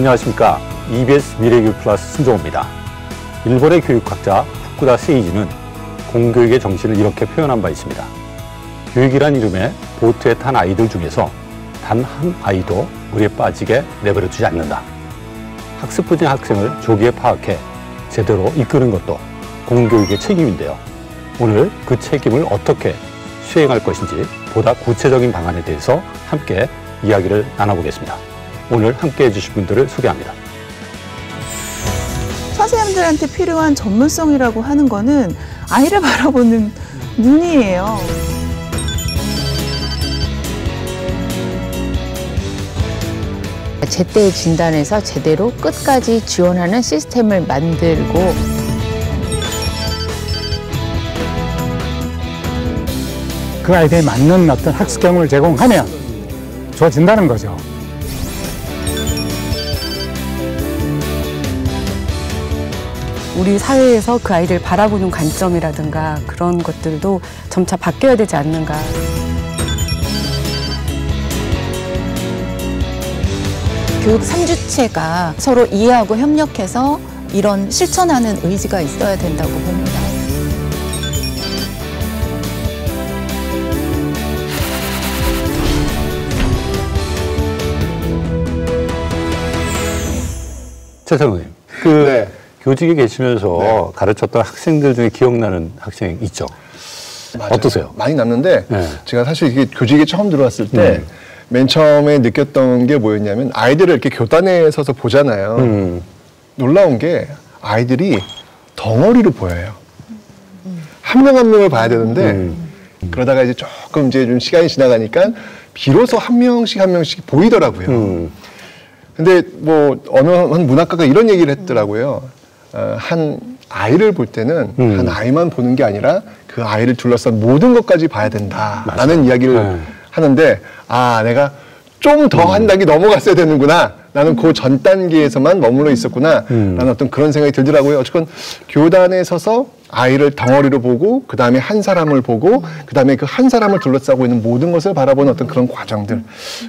안녕하십니까. EBS 미래교육 플러스 신종호입니다. 일본의 교육학자 후쿠다 세이지는 공교육의 정신을 이렇게 표현한 바 있습니다. 교육이란 이름에 보트에 탄 아이들 중에서 단 한 아이도 물에 빠지게 내버려두지 않는다. 학습 부진 학생을 조기에 파악해 제대로 이끄는 것도 공교육의 책임인데요. 오늘 그 책임을 어떻게 수행할 것인지 보다 구체적인 방안에 대해서 함께 이야기를 나눠보겠습니다. 오늘 함께 해주실 분들을 소개합니다. 선생님들한테 필요한 전문성이라고 하는 거는 아이를 바라보는 눈이에요. 제때 진단해서 제대로 끝까지 지원하는 시스템을 만들고 그 아이들에 맞는 어떤 학습 경험을 제공하면 좋아진다는 거죠. 우리 사회에서 그 아이들 바라보는 관점이라든가 그런 것들도 점차 바뀌어야 되지 않는가. 교육 3주체가 서로 이해하고 협력해서 이런 실천하는 의지가 있어야 된다고 봅니다. 최상우님, 교직에 계시면서 가르쳤던 학생들 중에 기억나는 학생 있죠? 맞아요. 어떠세요? 많이 남는데 제가 사실 이게 교직에 처음 들어왔을 때 맨 처음에 느꼈던 게 뭐였냐면 아이들을 이렇게 교단에 서서 보잖아요. 놀라운 게 아이들이 덩어리로 보여요. 한 명 한 명을 봐야 되는데 그러다가 이제 조금 이제 좀 시간이 지나가니까 비로소 한 명씩 보이더라고요. 근데 뭐 어느 한 문학가가 이런 얘기를 했더라고요. 한 아이를 볼 때는 한 아이만 보는 게 아니라 그 아이를 둘러싼 모든 것까지 봐야 된다라는 이야기를 하는데 아 내가 좀 더 한 단계 넘어갔어야 되는구나. 나는 그 전 단계에서만 머물러 있었구나. 라는 어떤 그런 생각이 들더라고요. 어쨌건 교단에 서서 아이를 덩어리로 보고 그 다음에 한 사람을 보고 그 다음에 그 한 사람을 둘러싸고 있는 모든 것을 바라보는 어떤 그런 과정들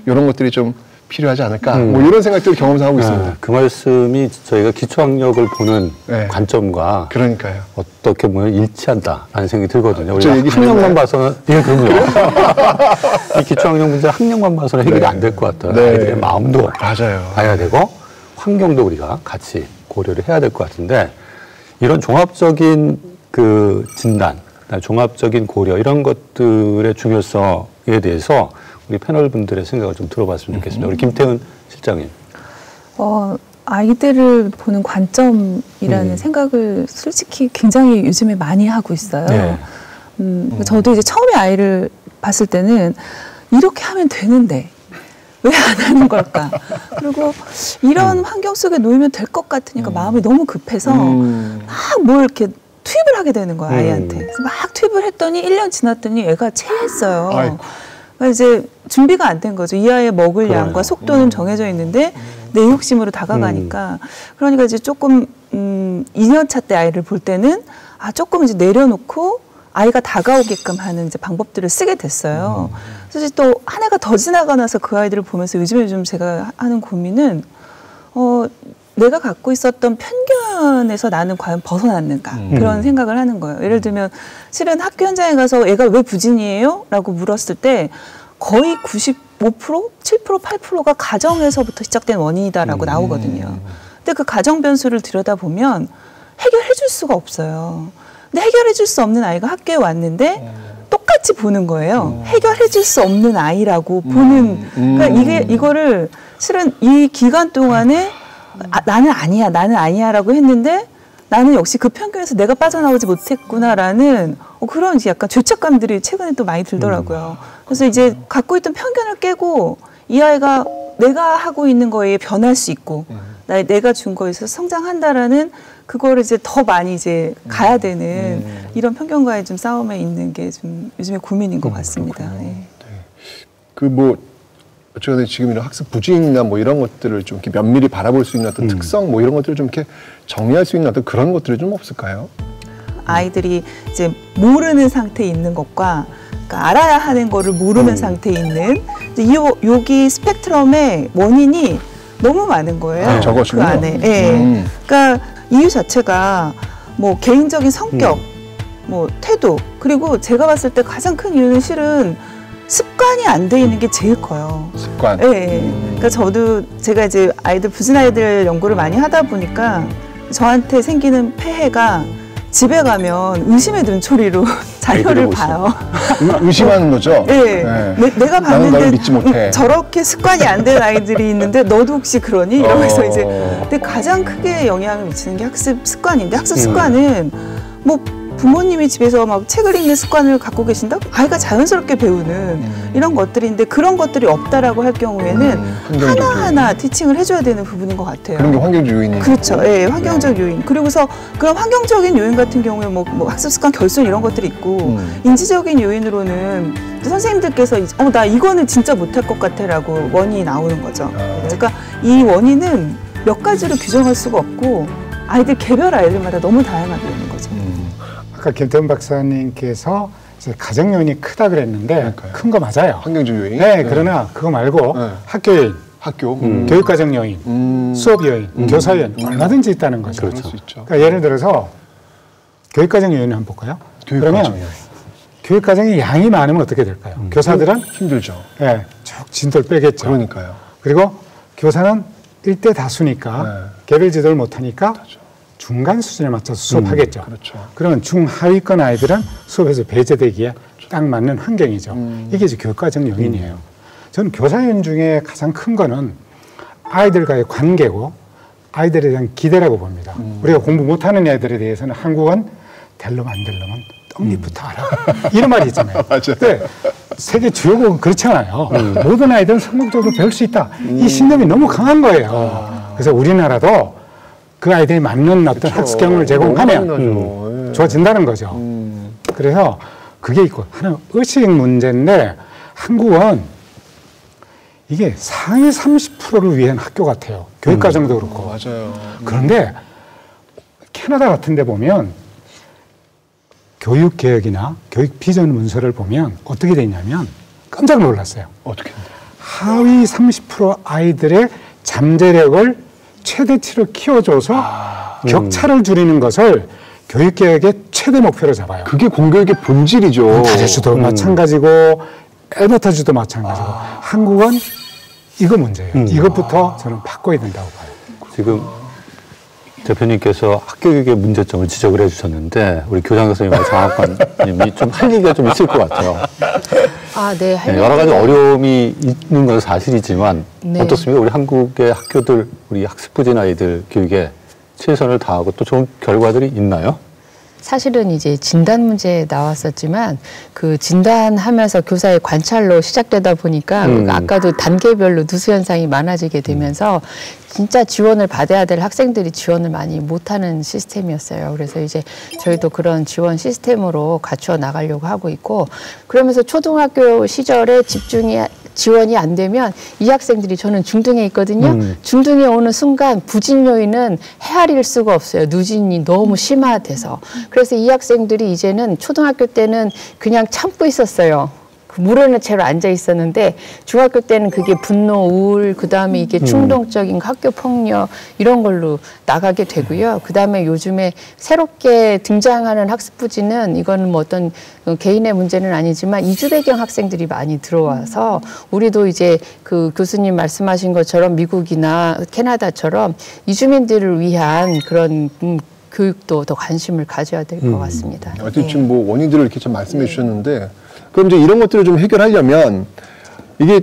이런 것들이 좀 필요하지 않을까 뭐 이런 생각들을 경험하고 있습니다. 그 말씀이 저희가 기초학력을 보는 관점과 그러니까요. 어떻게 보면 일치한다라는 생각이 들거든요. 우리가 얘기 학력만 봐서는 그럼요. 이 기초학력 문제 학력만 봐서는 해결이 안 될 것 같아요. 아이들의 마음도 맞아요. 봐야 되고 환경도 우리가 같이 고려를 해야 될 것 같은데 이런 종합적인 그 진단, 종합적인 고려 이런 것들의 중요성에 대해서 우리 패널 분들의 생각을 좀 들어봤으면 좋겠습니다. 우리 김태은 실장님. 아이들을 보는 관점이라는 생각을 솔직히 굉장히 요즘에 많이 하고 있어요. 저도 이제 처음에 아이를 봤을 때는 이렇게 하면 되는데 왜 안 하는 걸까? 그리고 이런 환경 속에 놓이면 될 것 같으니까 마음이 너무 급해서 막 뭘 이렇게 투입을 하게 되는 거야, 아이한테. 그래서 막 투입을 했더니 1년 지났더니 애가 체했어요. 이제 준비가 안 된 거죠. 이 아이의 먹을 양과 속도는 정해져 있는데 내 욕심으로 다가가니까 그러니까 이제 조금 2년차 때 아이를 볼 때는 조금 이제 내려놓고 아이가 다가오게끔 하는 이제 방법들을 쓰게 됐어요. 사실 또 한 해가 더 지나가 나서 그 아이들을 보면서 요즘에 좀 제가 하는 고민은 내가 갖고 있었던 편견에서 나는 과연 벗어났는가 그런 생각을 하는 거예요. 예를 들면 실은 학교 현장에 가서 애가 왜 부진이에요? 라고 물었을 때 거의 95%, 7%, 8%가 가정에서부터 시작된 원인이다라고 나오거든요. 근데 그 가정 변수를 들여다보면 해결해 줄 수가 없어요. 근데 해결해 줄 수 없는 아이가 학교에 왔는데 똑같이 보는 거예요. 해결해 줄 수 없는 아이라고 보는. 그러니까 이거를 실은 이 기간 동안에 나는 아니야라고 했는데 나는 역시 그 편견에서 내가 빠져나오지 못했구나라는 그런 약간 죄책감들이 최근에 또 많이 들더라고요. 그래서 이제 갖고 있던 편견을 깨고 이 아이가 내가 하고 있는 거에 변할 수 있고 내가 준 거에서 성장한다라는 그거를 이제 더 많이 이제 가야 되는 이런 편견과의 좀 싸움에 있는 게 좀 요즘에 고민인 것 같습니다. 그 뭐 어쨌든 지금 이런 학습 부진이나 뭐 이런 것들을 좀 이렇게 면밀히 바라볼 수 있는 어떤 특성 뭐 이런 것들을 좀 이렇게 정리할 수 있는 어떤 그런 것들이 좀 없을까요? 아이들이 이제 모르는 상태에 있는 것과 그러니까 알아야 하는 거를 모르는 상태에 있는 이제 여기 스펙트럼의 원인이 너무 많은 거예요. 적어주군요. 그 안에. 예. 그러니까 이유 자체가 뭐 개인적인 성격, 뭐 태도, 그리고 제가 봤을 때 가장 큰 이유는 실은 습관이 안 돼 있는 게 제일 커요. 습관. 예. 그러니까 저도 제가 이제 부진 아이들 연구를 많이 하다 보니까 저한테 생기는 폐해가 집에 가면 의심의 눈초리로 자녀를 봐요. 의심하는 거죠? 네. 내가 나는 널 믿지 못해. 봤는데 저렇게 습관이 안 된 아이들이 있는데 너도 혹시 그러니? 이러면서 이제 근데 가장 크게 영향을 미치는 게 학습 습관인데 학습 습관은 뭐 부모님이 집에서 막 책을 읽는 습관을 갖고 계신다? 아이가 자연스럽게 배우는 이런 것들인데 그런 것들이 없다라고 할 경우에는 하나하나 티칭을 해줘야 되는 부분인 것 같아요. 그런 게 환경적 요인이 그렇죠. 예, 환경적 요인. 그리고서 그런 환경적인 요인 같은 경우에 뭐 학습 습관 결손 이런 것들이 있고 인지적인 요인으로는 선생님들께서 나 이거는 진짜 못할 것 같아라고 원인이 나오는 거죠. 그러니까 이 원인은 몇 가지로 규정할 수가 없고 아이들 개별 아이들마다 너무 다양하게 되는 거죠. 아까 김태훈 박사님께서 이제 가정 요인이 크다 그랬는데 큰 거 맞아요. 환경적 요인. 네, 그러나 그거 말고 학교 요인, 교육과정 요인, 수업 요인, 교사 요인 얼마든지 있다는 거죠. 그렇죠. 그럴 수 있죠. 그러니까 예를 들어서 교육과정 요인을 한번 볼까요? 그러면 교육과정이 양이 많으면 어떻게 될까요? 교사들은 힘들죠. 네, 쭉 진도를 빼겠죠. 그러니까요. 그리고 교사는 일대 다수니까 개별 지도를 못하니까 중간 수준에 맞춰서 수업하겠죠. 그렇죠. 그러면 중하위권 아이들은 수업에서 배제되기에 딱 맞는 환경이죠. 이게 이제 교육과정 요인이에요. 저는 교사 요인 중에 가장 큰 거는 아이들과의 관계고 아이들에 대한 기대라고 봅니다. 우리가 공부 못하는 애들에 대해서는 한국은 될놈 안 될놈은 떡잎부터 알아. 이런 말이 있잖아요. 맞아요. 근데 세계 주요국은 그렇지 않아요. 모든 아이들은 성공적으로 배울 수 있다. 이 신념이 너무 강한 거예요. 그래서 우리나라도 그 아이들이 맞는 어떤 학습 경험을 제공하면 좋아진다는 거죠. 그래서 그게 있고 하나 의식 문제인데 한국은 이게 상위 30%를 위한 학교 같아요. 교육과정도 그렇고. 맞아요. 그런데 캐나다 같은 데 보면 교육개혁이나 교육 비전 문서를 보면 어떻게 돼 있냐면 깜짝 놀랐어요. 어떻게? 하위 30% 아이들의 잠재력을 최대치로 키워줘서 격차를 줄이는 것을 교육개혁의 최대 목표로 잡아요. 그게 공교육의 본질이죠. 다저주도 마찬가지고 엘버타주도 마찬가지고 한국은 이거 문제예요. 이것부터 저는 바꿔야 된다고 봐요. 지금 대표님께서 학교교육의 문제점을 지적을 해주셨는데 우리 교장 선생님과 장학관님이 좀 할 얘기가 좀 있을 것 같아요. 네, 여러 가지 어려움이 있는 건 사실이지만 어떻습니까? 우리 한국의 학교들, 우리 학습부진 아이들 교육에 최선을 다하고 또 좋은 결과들이 있나요? 사실은 이제 진단 문제 나왔었지만 그 진단하면서 교사의 관찰로 시작되다 보니까 아까도 단계별로 누수 현상이 많아지게 되면서 진짜 지원을 받아야 될 학생들이 지원을 많이 못하는 시스템이었어요. 그래서 이제 저희도 그런 지원 시스템으로 갖추어 나가려고 하고 있고 그러면서 초등학교 시절에 지원이 안 되면 이 학생들이 저는 중등에 있거든요. 중등에 오는 순간 부진 요인은 헤아릴 수가 없어요. 누진이 너무 심화돼서. 그래서 이 학생들이 이제는 초등학교 때는 그냥 참고 있었어요. 무르는 채로 앉아 있었는데 중학교 때는 그게 분노, 우울, 그다음에 이게 충동적인 학교 폭력 이런 걸로 나가게 되고요. 그다음에 요즘에 새롭게 등장하는 학습부지는 이거는 뭐 어떤 개인의 문제는 아니지만 이주 배경 학생들이 많이 들어와서 우리도 이제 그 교수님 말씀하신 것처럼 미국이나 캐나다처럼 이주민들을 위한 그런 교육도 더 관심을 가져야 될 것 같습니다. 하여튼 지금 뭐 원인들을 이렇게 좀 말씀해 주셨는데 그럼 이제 이런 것들을 좀 해결하려면 이게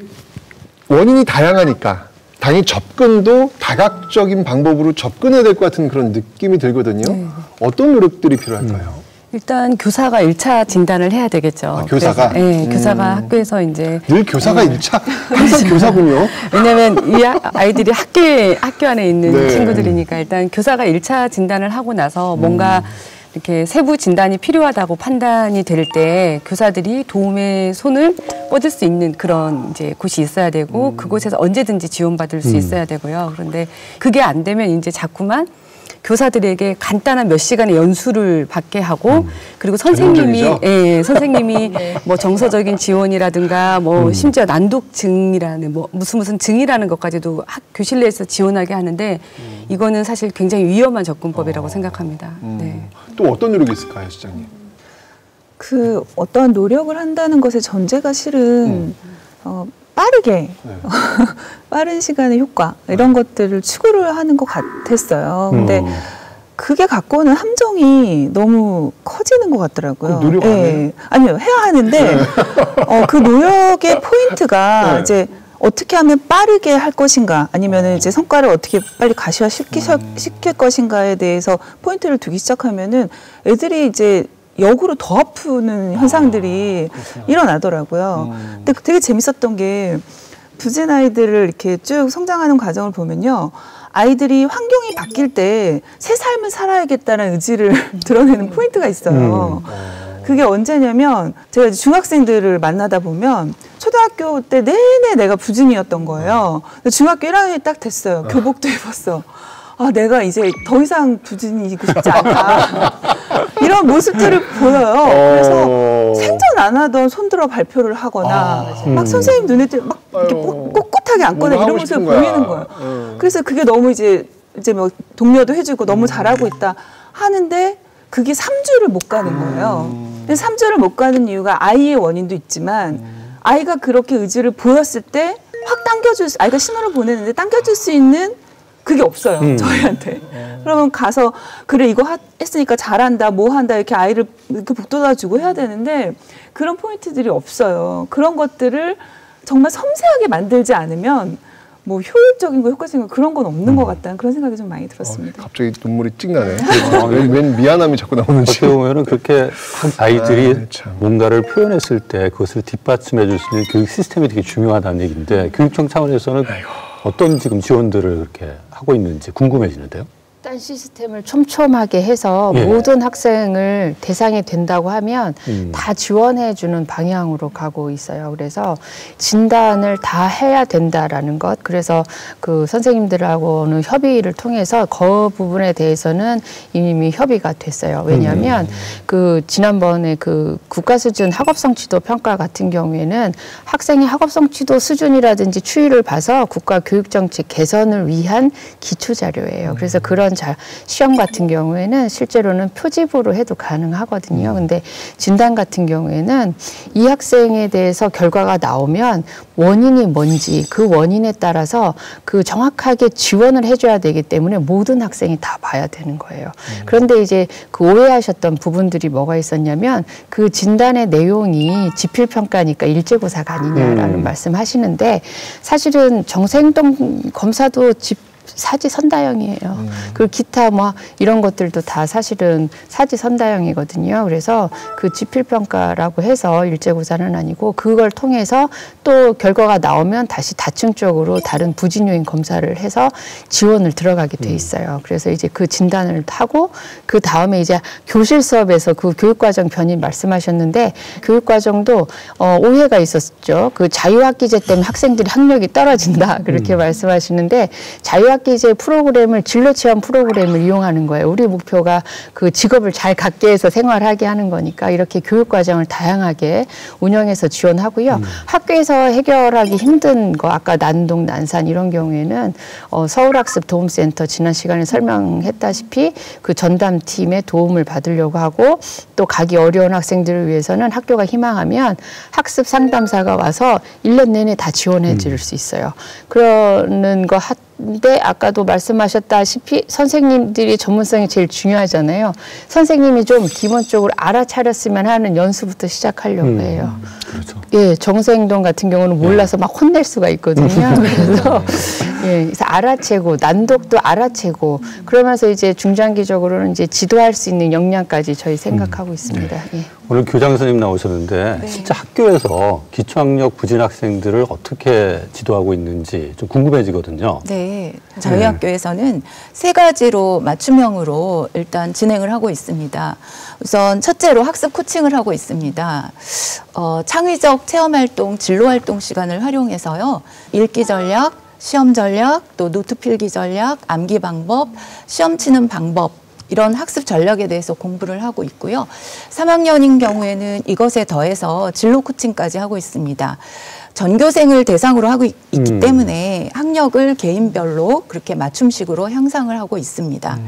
원인이 다양하니까 당연히 접근도 다각적인 방법으로 접근해야 될 것 같은 그런 느낌이 들거든요. 어떤 노력들이 필요할까요? 일단 교사가 1차 진단을 해야 되겠죠. 교사가? 네, 교사가 학교에서 이제 늘 교사가 1차? 항상 교사군요. 왜냐하면 이 아이들이 학교 안에 있는 친구들이니까 일단 교사가 1차 진단을 하고 나서 뭔가 이렇게 세부 진단이 필요하다고 판단이 될 때 교사들이 도움의 손을 뻗을 수 있는 그런 이제 곳이 있어야 되고 그곳에서 언제든지 지원받을 수 있어야 되고요. 그런데 그게 안 되면 이제 자꾸만 교사들에게 간단한 몇 시간의 연수를 받게 하고 그리고 선생님이 선생님이 뭐 정서적인 지원이라든가 뭐 심지어 난독증이라는 뭐 무슨 증이라는 것까지도 교실 내에서 지원하게 하는데 이거는 사실 굉장히 위험한 접근법이라고 생각합니다. 네. 또 어떤 노력이 있을까요, 시장님? 그 어떤 노력을 한다는 것의 전제가 실은 빠르게 빠른 시간의 효과 이런 것들을 추구를 하는 것 같았어요. 근데 그게 갖고 오는 함정이 너무 커지는 것 같더라고요. 노력 안 해요? 아니요, 해야 하는데 그 노력의 포인트가 이제 어떻게 하면 빠르게 할 것인가 아니면은 이제 성과를 어떻게 빨리 가시화시킬 것인가에 대해서 포인트를 두기 시작하면은 애들이 이제 역으로 더 아프는 현상들이 일어나더라고요. 근데 되게 재밌었던 게 부진 아이들을 이렇게 쭉 성장하는 과정을 보면요. 아이들이 환경이 바뀔 때 새 삶을 살아야겠다는 의지를 드러내는 포인트가 있어요. 그게 언제냐면 제가 이제 중학생들을 만나다 보면 초등학교 때 내내 내가 부진이었던 거예요. 중학교 1학년이 딱 됐어요. 교복도 입었어. 아, 내가 이제 더 이상 부진이고 싶지 않다. 이런 모습들을 보여요. 그래서 생전 안 하던 손들어 발표를 하거나 막 선생님 눈에 막 이렇게 꼿꼿하게 앉거나 이런 모습을 보이는 거예요. 그래서 그게 너무 이제 뭐 독려도 해주고 너무 잘하고 있다 하는데 그게 3주를 못 가는 거예요. 근데 3주를 못 가는 이유가 아이의 원인도 있지만 아이가 그렇게 의지를 보였을 때 확 당겨줄 수, 아이가 신호를 보내는데 당겨줄 수 있는 그게 없어요. 저희한테. 그러면 가서 그래 이거 했으니까 잘한다 뭐 한다 이렇게 아이를 이렇게 북돋아주고 해야 되는데 그런 포인트들이 없어요. 그런 것들을 정말 섬세하게 만들지 않으면 뭐 효율적인 거 효과적인 거 그런 건 없는 것 같다는 그런 생각이 좀 많이 들었습니다. 갑자기 눈물이 찍 나네. 웬 미안함이 자꾸 나오는지. 어떻게 보면은 그렇게 아이들이 뭔가를 표현했을 때 그것을 뒷받침해 줄 수 있는 교육 시스템이 되게 중요하다는 얘기인데 교육청 차원에서는 어떤 지금 지원들을 그렇게 하고 있는지 궁금해지는데요. 일단 시스템을 촘촘하게 해서 모든 학생을 대상이 된다고 하면 다 지원해주는 방향으로 가고 있어요. 그래서 진단을 다 해야 된다라는 것. 그래서 그 선생님들하고는 협의를 통해서 그 부분에 대해서는 이미 협의가 됐어요. 왜냐하면 그 지난번에 그 국가 수준 학업성 지도 평가 같은 경우에는 학생의 학업성 지도 수준이라든지 추이를 봐서 국가 교육정책 개선을 위한 기초 자료예요. 그래서 그런 시험 같은 경우에는 실제로는 표집으로 해도 가능하거든요. 근데 진단 같은 경우에는 이 학생에 대해서 결과가 나오면 원인이 뭔지 그 원인에 따라서 그 정확하게 지원을 해줘야 되기 때문에 모든 학생이 다 봐야 되는 거예요. 그런데 이제 그 오해하셨던 부분들이 뭐가 있었냐면 그 진단의 내용이 지필평가니까 일제고사가 아니냐라는 말씀하시는데 사실은 정생동 검사도 사지선다형이에요. 그리고 기타 뭐 이런 것들도 다 사실은 사지선다형이거든요. 그래서 그 지필평가라고 해서 일제고사는 아니고 그걸 통해서 또 결과가 나오면 다시 다층적으로 다른 부진요인 검사를 해서 지원을 들어가게 돼 있어요. 그래서 이제 그 진단을 하고 그 다음에 이제 교실 수업에서 그 교육과정 변인 말씀하셨는데 교육과정도 오해가 있었죠. 그 자유학기제 때문에 학생들이 학력이 떨어진다 그렇게 말씀하시는데 자유학기제 프로그램을 진로체험 프로그램을 이용하는 거예요. 우리 목표가 그 직업을 잘 갖게 해서 생활하게 하는 거니까 이렇게 교육과정을 다양하게 운영해서 지원하고요. 학교에서 해결하기 힘든 거 아까 난동, 난산 이런 경우에는 서울학습 도움센터 지난 시간에 설명했다시피 그 전담팀의 도움을 받으려고 하고 또 가기 어려운 학생들을 위해서는 학교가 희망하면 학습 상담사가 와서 1년 내내 다 지원해 줄 수 있어요. 그러는 거 근데 아까도 말씀하셨다시피 선생님들이 전문성이 제일 중요하잖아요. 선생님이 좀 기본적으로 알아차렸으면 하는 연수부터 시작하려고 해요. 그렇죠. 예, 정서행동 같은 경우는 몰라서 막 혼낼 수가 있거든요. 그래서 예, 그래서 알아채고 난독도 알아채고 그러면서 이제 중장기적으로는 이제 지도할 수 있는 역량까지 저희 생각하고 있습니다. 예. 오늘 교장 선생님 나오셨는데 진짜 학교에서 기초학력 부진 학생들을 어떻게 지도하고 있는지 좀 궁금해지거든요. 네, 저희 학교에서는 3가지로 맞춤형으로 일단 진행을 하고 있습니다. 우선 첫째로 학습 코칭을 하고 있습니다. 창의적 체험활동, 진로활동 시간을 활용해서요. 읽기 전략, 시험 전략, 또 노트 필기 전략, 암기 방법, 시험 치는 방법, 이런 학습 전략에 대해서 공부를 하고 있고요. 3학년인 경우에는 이것에 더해서 진로 코칭까지 하고 있습니다. 전교생을 대상으로 하고 있기 때문에 학력을 개인별로 그렇게 맞춤식으로 향상을 하고 있습니다.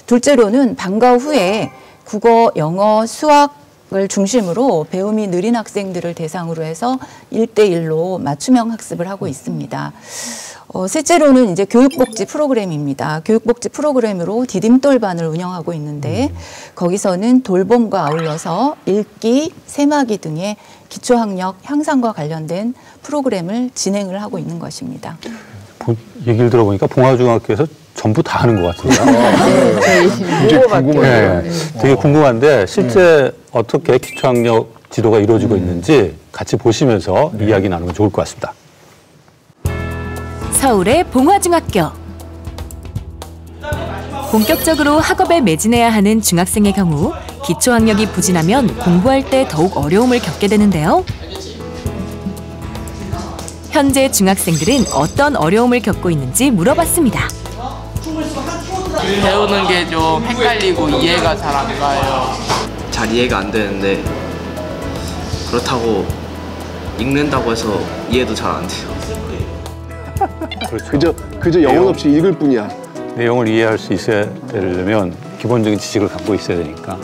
둘째로는 방과 후에 국어, 영어, 수학을 중심으로 배움이 느린 학생들을 대상으로 해서 1대1로 맞춤형 학습을 하고 있습니다. 셋째로는 이제 교육복지 프로그램입니다. 교육복지 프로그램으로 디딤돌반을 운영하고 있는데 거기서는 돌봄과 아울러서 읽기, 세마기 등의 기초학력 향상과 관련된 프로그램을 진행을 하고 있는 것입니다. 얘기를 들어보니까 봉화중학교에서 전부 다 하는 것 같습니다. 굉장히 궁금해요. 네, 되게 궁금한데 실제 어떻게 기초학력 지도가 이루어지고 있는지 같이 보시면서 이야기 나누면 좋을 것 같습니다. 서울의 봉화중학교. 본격적으로 학업에 매진해야 하는 중학생의 경우 기초학력이 부진하면 공부할 때 더욱 어려움을 겪게 되는데요. 현재 중학생들은 어떤 어려움을 겪고 있는지 물어봤습니다. 배우는 게 좀 헷갈리고 이해가 잘 안 가요. 잘 이해가 안 되는데 그렇다고 읽는다고 해서 이해도 잘 안 돼요. 그렇죠. 그저 영혼 없이 읽을 뿐이야. 내용을 이해할 수 있어야 되려면 기본적인 지식을 갖고 있어야 되니까.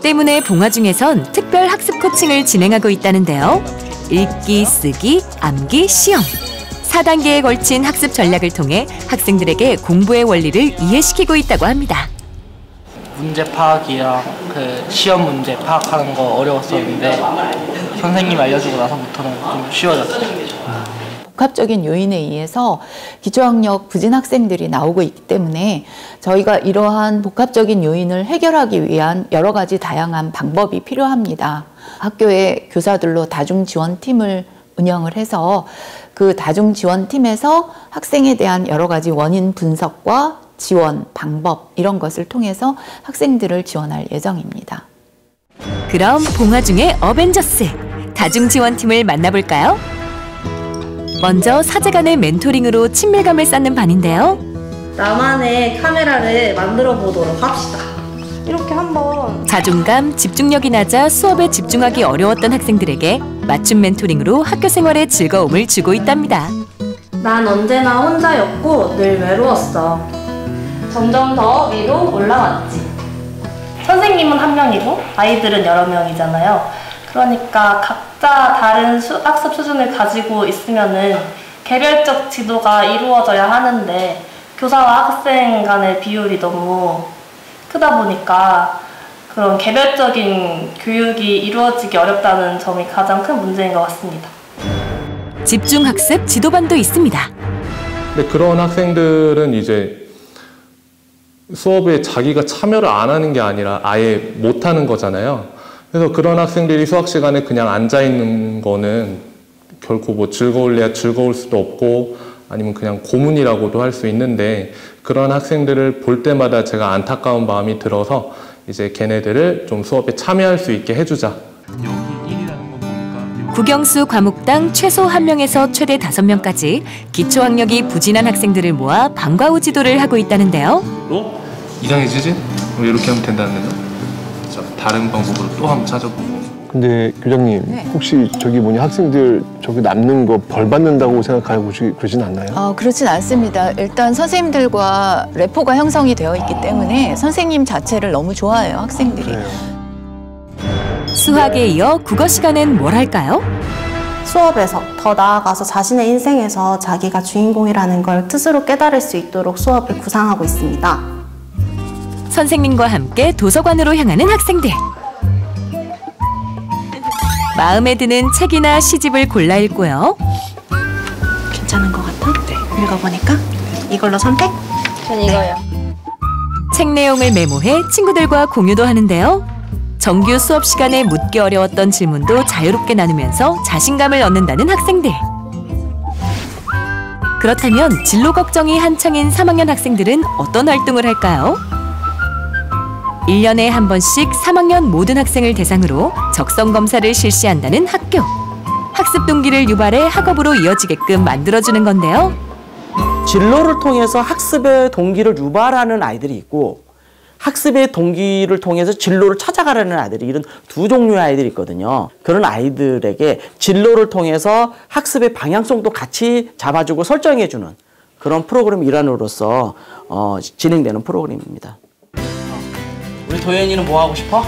때문에 봉화중에선 특별 학습 코칭을 진행하고 있다는데요. 읽기, 쓰기, 암기, 시험. 4단계에 걸친 학습 전략을 통해 학생들에게 공부의 원리를 이해시키고 있다고 합니다. 문제 파악이랑 그 시험 문제 파악하는 거 어려웠었는데 선생님이 알려주고 나서부터는 좀 쉬워졌어요. 복합적인 요인에 의해서 기초학력 부진 학생들이 나오고 있기 때문에 저희가 이러한 복합적인 요인을 해결하기 위한 여러 가지 다양한 방법이 필요합니다. 학교의 교사들로 다중지원팀을 운영을 해서 그 다중지원팀에서 학생에 대한 여러 가지 원인 분석과 지원, 방법 이런 것을 통해서 학생들을 지원할 예정입니다. 그럼 봉화중의 어벤져스 다중지원팀을 만나볼까요? 먼저 사제간의 멘토링으로 친밀감을 쌓는 반인데요. 나만의 카메라를 만들어 보도록 합시다. 이렇게 한번 자존감, 집중력이 낮아 수업에 집중하기 어려웠던 학생들에게 맞춤 멘토링으로 학교 생활에 즐거움을 주고 있답니다. 난 언제나 혼자였고 늘 외로웠어. 점점 더 위로 올라왔지. 선생님은 한 명이고 아이들은 여러 명이잖아요. 그러니까 각자 다른 학습 수준을 가지고 있으면은 개별적 지도가 이루어져야 하는데 교사와 학생 간의 비율이 너무 크다 보니까 그런 개별적인 교육이 이루어지기 어렵다는 점이 가장 큰 문제인 것 같습니다. 집중학습 지도반도 있습니다. 근데 그런 학생들은 이제 수업에 자기가 참여를 안 하는 게 아니라 아예 못 하는 거잖아요. 그래서 그런 학생들이 수학 시간에 그냥 앉아 있는 거는 결코 뭐 즐거울래야 즐거울 수도 없고 아니면 그냥 고문이라고도 할 수 있는데 그런 학생들을 볼 때마다 제가 안타까운 마음이 들어서 이제 걔네들을 좀 수업에 참여할 수 있게 해주자. 국영수 과목당 최소 1명에서 최대 5명까지 기초학력이 부진한 학생들을 모아 방과 후 지도를 하고 있다는데요. 이상해지지? 이렇게 하면 된다는 건가? 다른 방법으로 또 한번 찾아보고. 근데 교장님, 네. 혹시 저기 학생들 저기 남는 거 벌 받는다고 생각하고 그러진 않나요? 그렇진 않습니다. 일단 선생님들과 래포가 형성이 되어 있기 때문에 선생님 자체를 너무 좋아해요, 학생들이. 그래요. 수학에 이어 국어 시간엔 뭘 할까요? 수업에서 더 나아가서 자신의 인생에서 자기가 주인공이라는 걸 스스로 깨달을 수 있도록 수업을 구상하고 있습니다. 선생님과 함께 도서관으로 향하는 학생들. 마음에 드는 책이나 시집을 골라 읽고요. 괜찮은 것 같아? 네. 읽어보니까 이걸로 선택? 전 이거요. 책 내용을 메모해 친구들과 공유도 하는데요. 정규 수업 시간에 묻기 어려웠던 질문도 자유롭게 나누면서 자신감을 얻는다는 학생들. 그렇다면 진로 걱정이 한창인 3학년 학생들은 어떤 활동을 할까요? 1년에 한 번씩 3학년 모든 학생을 대상으로 적성 검사를 실시한다는 학교. 학습 동기를 유발해 학업으로 이어지게끔 만들어주는 건데요. 진로를 통해서 학습의 동기를 유발하는 아이들이 있고 학습의 동기를 통해서 진로를 찾아가려는 아이들이 이런 두 종류의 아이들이 있거든요. 그런 아이들에게 진로를 통해서 학습의 방향성도 같이 잡아주고 설정해주는 그런 프로그램 일환으로서 진행되는 프로그램입니다. 우리 도현이는 뭐 하고 싶어?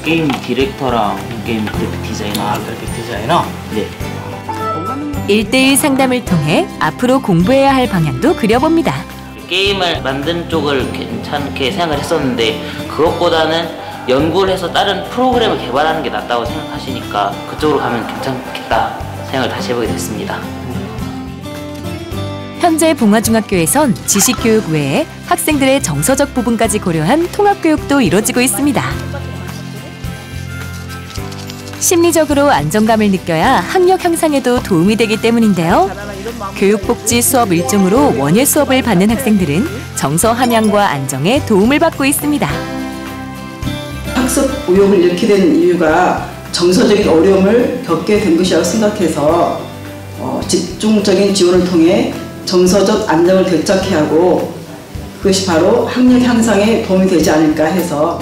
게임 디렉터랑 게임 그래픽 디자이너. 아, 그래픽 디자이너? 네. 1대1 상담을 통해 앞으로 공부해야 할 방향도 그려봅니다. 게임을 만드는 쪽을 괜찮게 생각을 했었는데 그것보다는 연구를 해서 다른 프로그램을 개발하는 게 낫다고 생각하시니까 그쪽으로 가면 괜찮겠다 생각을 다시 해보게 됐습니다. 현재 봉화중학교에선 지식교육 외에 학생들의 정서적 부분까지 고려한 통합교육도 이뤄지고 있습니다. 심리적으로 안정감을 느껴야 학력 향상에도 도움이 되기 때문인데요. 교육복지 수업 일종으로 원예 수업을 받는 학생들은 정서 함양과 안정에 도움을 받고 있습니다. 학습 의욕을 잃게 된 이유가 정서적인 어려움을 겪게 된 것이라고 생각해서 집중적인 지원을 통해 정서적 안정을 되찾게 하고 그것이 바로 학력 향상에 도움이 되지 않을까 해서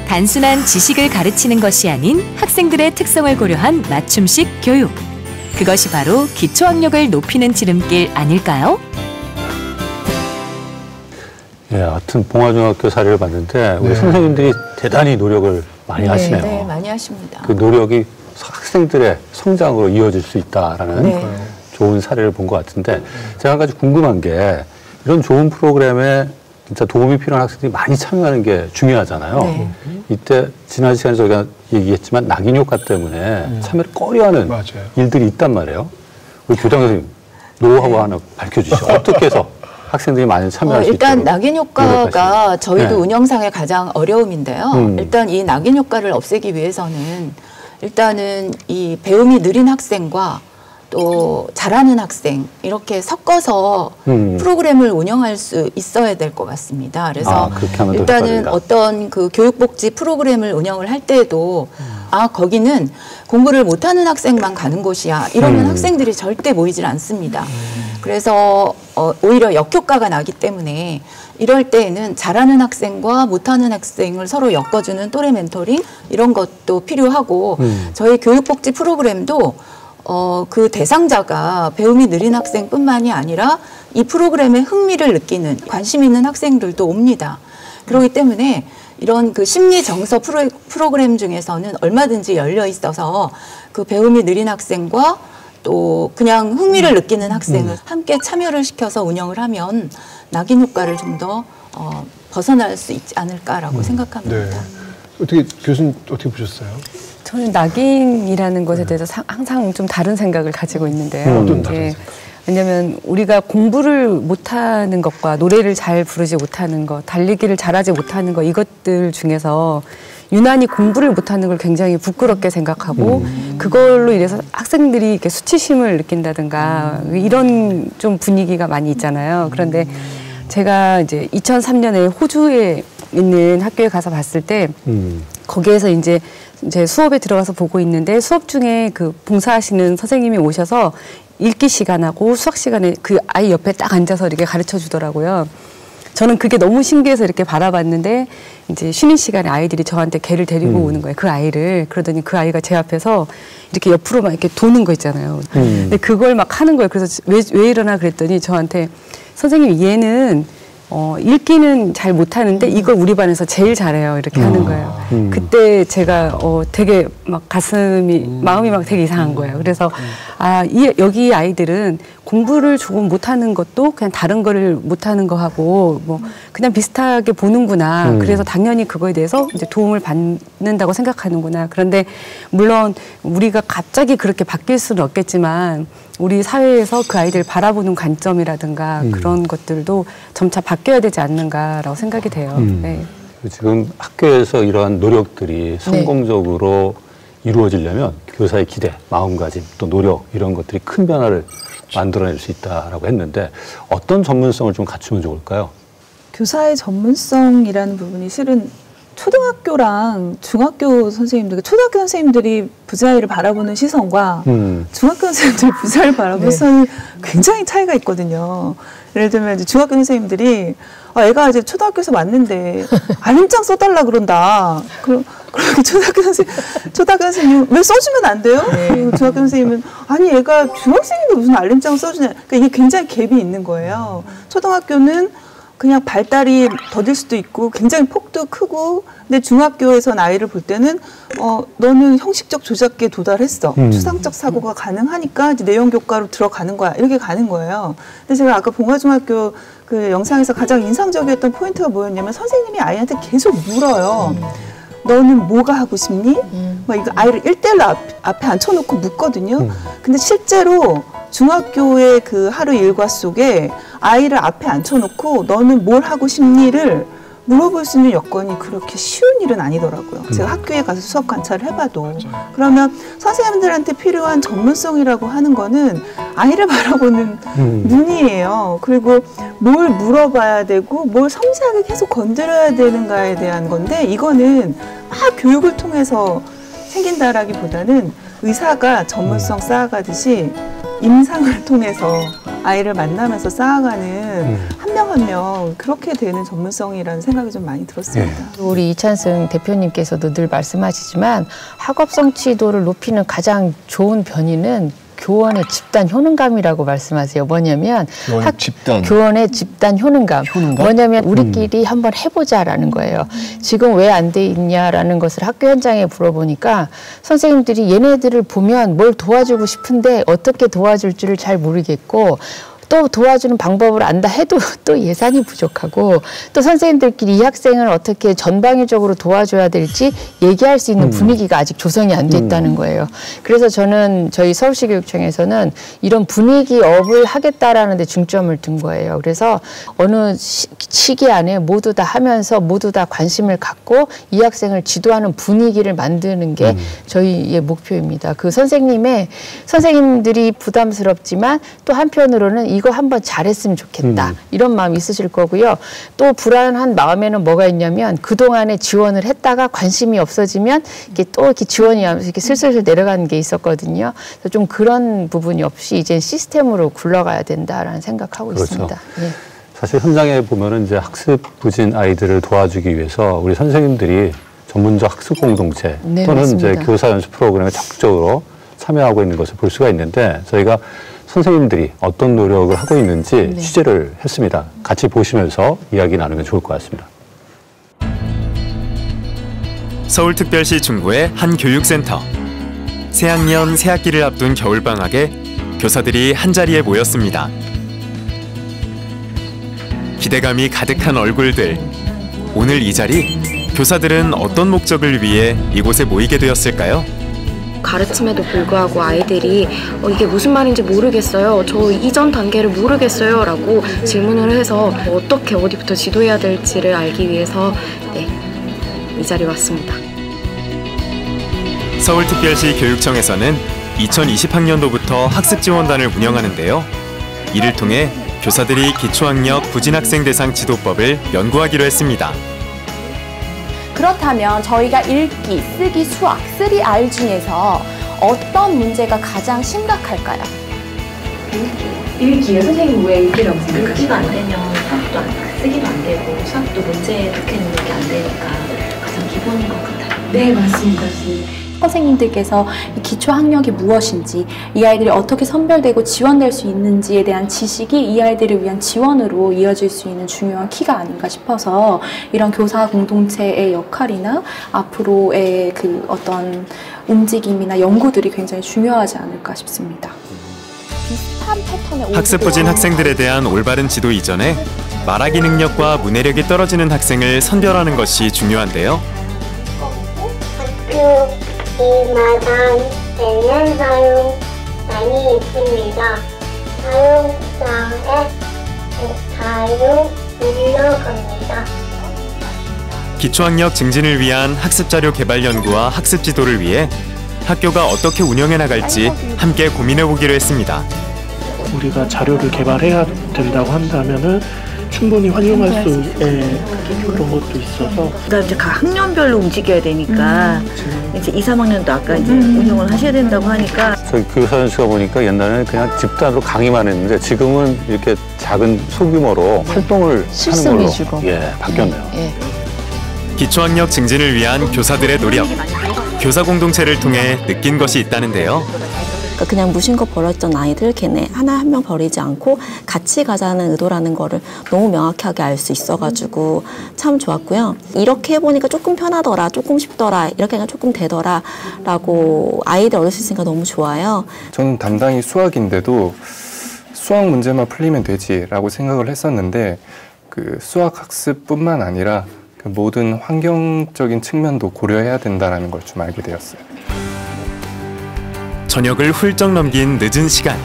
단순한 지식을 가르치는 것이 아닌 학생들의 특성을 고려한 맞춤식 교육. 그것이 바로 기초학력을 높이는 지름길 아닐까요? 예, 하여튼 봉화중학교 사례를 봤는데 우리 선생님들이 대단히 노력을 많이 하시네요. 네, 많이 하십니다. 그 노력이 학생들의 성장으로 이어질 수 있다라는 좋은 사례를 본 것 같은데 제가 한 가지 궁금한 게 이런 좋은 프로그램에 진짜 도움이 필요한 학생들이 많이 참여하는 게 중요하잖아요. 네. 이때 지난 시간에 저희가 얘기했지만 낙인 효과 때문에 참여를 꺼려하는 일들이 있단 말이에요. 우리 교장 선생님 노하우 하나 밝혀주시죠. 어떻게 해서 학생들이 많이 참여할 수 있도록 일단 낙인 효과가 저희도 운영상의 가장 어려움인데요. 일단 이 낙인 효과를 없애기 위해서는 일단은 이 배움이 느린 학생과 또 잘하는 학생 이렇게 섞어서 프로그램을 운영할 수 있어야 될 것 같습니다. 그래서 일단은 어떤 그 교육복지 프로그램을 운영을 할 때에도 거기는 공부를 못하는 학생만 가는 곳이야 이러면 학생들이 절대 모이질 않습니다. 그래서 오히려 역효과가 나기 때문에 이럴 때에는 잘하는 학생과 못하는 학생을 서로 엮어주는 또래 멘토링 이런 것도 필요하고 저희 교육복지 프로그램도 그 대상자가 배움이 느린 학생뿐만이 아니라 이 프로그램에 흥미를 느끼는 관심 있는 학생들도 옵니다. 그렇기 때문에 이런 그 심리 정서 프로그램 중에서는 얼마든지 열려 있어서 그 배움이 느린 학생과 또 그냥 흥미를 느끼는 학생을 함께 참여를 시켜서 운영을 하면 낙인 효과를 좀 더 벗어날 수 있지 않을까라고 생각합니다. 네. 어떻게 교수님 어떻게 보셨어요? 저는 낙인이라는 것에 대해서 항상 좀 다른 생각을 가지고 있는데요. 왜냐하면 우리가 공부를 못하는 것과 노래를 잘 부르지 못하는 것, 달리기를 잘하지 못하는 것 이것들 중에서 유난히 공부를 못하는 걸 굉장히 부끄럽게 생각하고 그걸로 인해서 학생들이 이렇게 수치심을 느낀다든가 이런 좀 분위기가 많이 있잖아요. 그런데 제가 이제 2003년에 호주에 있는 학교에 가서 봤을 때 거기에서 이제 수업에 들어가서 보고 있는데 수업 중에 그 봉사하시는 선생님이 오셔서 읽기 시간하고 수학 시간에 그 아이 옆에 딱 앉아서 이렇게 가르쳐 주더라고요. 저는 그게 너무 신기해서 이렇게 바라봤는데 이제 쉬는 시간에 아이들이 저한테 걔를 데리고 오는 거예요. 그 아이를. 그러더니 그 아이가 제 앞에서 이렇게 옆으로 막 이렇게 도는 거 있잖아요. 근데 그걸 막 하는 거예요. 그래서 왜 이러나 그랬더니 저한테 선생님 얘는 읽기는 잘 못하는데 이걸 우리 반에서 제일 잘해요. 이렇게 하는 거예요. 그때 제가 되게 막 마음이 막 되게 이상한 거예요. 그래서 여기 아이들은 공부를 조금 못하는 것도 그냥 다른 거를 못하는 거하고 뭐 그냥 비슷하게 보는구나. 그래서 당연히 그거에 대해서 이제 도움을 받는다고 생각하는구나. 그런데 물론 우리가 갑자기 그렇게 바뀔 수는 없겠지만 우리 사회에서 그 아이들 바라보는 관점이라든가 그런 것들도 점차 바뀌어야 되지 않는가라고 생각이 돼요. 네. 지금 학교에서 이러한 노력들이 성공적으로 이루어지려면 교사의 기대, 마음가짐, 또 노력 이런 것들이 큰 변화를 만들어낼 수 있다라고 했는데 어떤 전문성을 좀 갖추면 좋을까요? 교사의 전문성이라는 부분이 실은 초등학교랑 중학교 선생님들, 초등학교 선생님들이 부자아이를 바라보는 시선과 중학교 선생님들이 부자아이를 바라보는 시선이 굉장히 차이가 있거든요. 예를 들면 이제 중학교 선생님들이 애가 이제 초등학교에서 왔는데 알림장 써달라 그런다. 그러면 초등학교 선생님 왜 써주면 안 돼요? 중학교 선생님은 아니 얘가 중학생인데 무슨 알림장 써주냐. 그러니까 이게 굉장히 갭이 있는 거예요. 초등학교는 그냥 발달이 더딜 수도 있고 굉장히 폭도 크고, 근데 중학교에선 아이를 볼 때는 너는 형식적 조작기에 도달했어. 추상적 사고가 가능하니까 이제 내용 교과로 들어가는 거야. 이렇게 가는 거예요. 근데 제가 아까 봉화중학교 그 영상에서 가장 인상적이었던 포인트가 뭐였냐면 선생님이 아이한테 계속 물어요. 너는 뭐가 하고 싶니? 막 이거 아이를 1:1로 앞에 앉혀놓고 묻거든요. 근데 실제로 중학교의 그 하루 일과 속에 아이를 앞에 앉혀놓고 너는 뭘 하고 싶니를 물어볼 수 있는 여건이 그렇게 쉬운 일은 아니더라고요. 제가 학교에 가서 수업 관찰을 해봐도. 그러면 선생님들한테 필요한 전문성이라고 하는 거는 아이를 바라보는 눈이에요. 그리고 뭘 물어봐야 되고 뭘 섬세하게 계속 건드려야 되는가에 대한 건데, 이거는 막 교육을 통해서 생긴다라기보다는 의사가 전문성 쌓아가듯이 임상을 통해서 아이를 만나면서 쌓아가는 한 명 한 명 그렇게 되는 전문성이라는 생각이 좀 많이 들었습니다. 우리 이찬승 대표님께서도 늘 말씀하시지만 학업 성취도를 높이는 가장 좋은 변이는 교원의 집단 효능감이라고 말씀하세요. 뭐냐면 교원의 집단 효능감. 뭐냐면 우리끼리 한번 해보자라는 거예요. 지금 왜 안 돼 있냐라는 것을 학교 현장에 물어보니까 선생님들이 얘네들을 보면 뭘 도와주고 싶은데 어떻게 도와줄지를 잘 모르겠고, 또 도와주는 방법을 안다 해도 또 예산이 부족하고, 또 선생님들끼리 이 학생을 어떻게 전방위적으로 도와줘야 될지 얘기할 수 있는 분위기가 아직 조성이 안 됐다는 거예요. 그래서 저는 저희 서울시 교육청에서는 이런 분위기 업을 하겠다라는 데 중점을 둔 거예요. 그래서 어느 시기 안에 모두 다 하면서 모두 다 관심을 갖고 이 학생을 지도하는 분위기를 만드는 게 저희의 목표입니다. 그 선생님들이 부담스럽지만 또 한편으로는 이거 한번 잘했으면 좋겠다. 이런 마음이 있으실 거고요. 또 불안한 마음에는 뭐가 있냐면 그동안에 지원을 했다가 관심이 없어지면 이렇게 또 이렇게 지원이 하면서 이렇게 슬슬 내려가는 게 있었거든요. 그래서 좀 그런 부분이 없이 이제 시스템으로 굴러가야 된다라는 생각하고 있습니다. 네. 사실 현장에 보면은 이제 학습 부진 아이들을 도와주기 위해서 우리 선생님들이 전문적 학습 공동체 또는 이제 교사 연수 프로그램에 적극적으로 참여하고 있는 것을 볼 수가 있는데, 저희가 선생님들이 어떤 노력을 하고 있는지 취재를 했습니다. 같이 보시면서 이야기 나누면 좋을 것 같습니다. 서울특별시 중구의 한 교육센터. 새학년 새학기를 앞둔 겨울방학에 교사들이 한자리에 모였습니다. 기대감이 가득한 얼굴들. 오늘 이 자리, 교사들은 어떤 목적을 위해 이곳에 모이게 되었을까요? 가르침에도 불구하고 아이들이 이게 무슨 말인지 모르겠어요. 저 이전 단계를 모르겠어요. 라고 질문을 해서 어떻게 어디부터 지도해야 될지를 알기 위해서 이 자리에 왔습니다. 서울특별시 교육청에서는 2020학년도부터 학습지원단을 운영하는데요. 이를 통해 교사들이 기초학력 부진학생 대상 지도법을 연구하기로 했습니다. 그렇다면 저희가 읽기, 쓰기, 수학, 3R 중에서 어떤 문제가 가장 심각할까요? 읽기요? 선생님 왜 읽기라고 생각하세요? 읽기가 안 되면 수학도 쓰기도 안 되고 수학도 문제 독해내는 게 안 되니까 가장 기본인 것 같아요. 네, 맞습니다. 선생님들께서 이 기초학력이 무엇인지, 이 아이들이 어떻게 선별되고 지원될 수 있는지에 대한 지식이 이 아이들을 위한 지원으로 이어질 수 있는 중요한 키가 아닌가 싶어서 이런 교사 공동체의 역할이나 앞으로의 그 어떤 움직임이나 연구들이 굉장히 중요하지 않을까 싶습니다. 비슷한 패턴의 학습 부진 학생들에 대한 올바른 지도 이전에 말하기 능력과 문해력이 떨어지는 학생을 선별하는 것이 중요한데요. 이 마당에는 사용장이 있습니다. 사용장에 사용 눌러갑니다. 기초학력 증진을 위한 학습자료 개발 연구와 학습 지도를 위해 학교가 어떻게 운영해 나갈지 함께 고민해 보기로 했습니다. 우리가 자료를 개발해야 된다고 한다면은 충분히 활용할 수 그런 것도 있어서. 그다음 이제 각 학년별로 움직여야 되니까 이제 2, 3학년도 아까 이제 운영을 하셔야 된다고 하니까. 저희 교사연수가 보니까 옛날에는 그냥 집단으로 강의만 했는데 지금은 이렇게 작은 소규모로 활동을 하는 걸로 위주로. 바뀌었네요. 기초학력 증진을 위한 교사들의 노력. 교사 공동체를 통해 느낀 것이 있다는데요. 그냥 무심코 버렸던 아이들 걔네 하나 한 명 버리지 않고 같이 가자는 의도라는 거를 너무 명확하게 알 수 있어가지고 참 좋았고요. 이렇게 해보니까 조금 편하더라, 조금 쉽더라, 이렇게 하니까 조금 되더라 라고 아이들 얻을 수 있으니까 너무 좋아요. 저는 담당이 수학인데도 수학 문제만 풀리면 되지라고 생각을 했었는데 그 수학 학습뿐만 아니라 그 모든 환경적인 측면도 고려해야 된다는 걸 좀 알게 되었어요. 저녁을 훌쩍 넘긴 늦은 시간.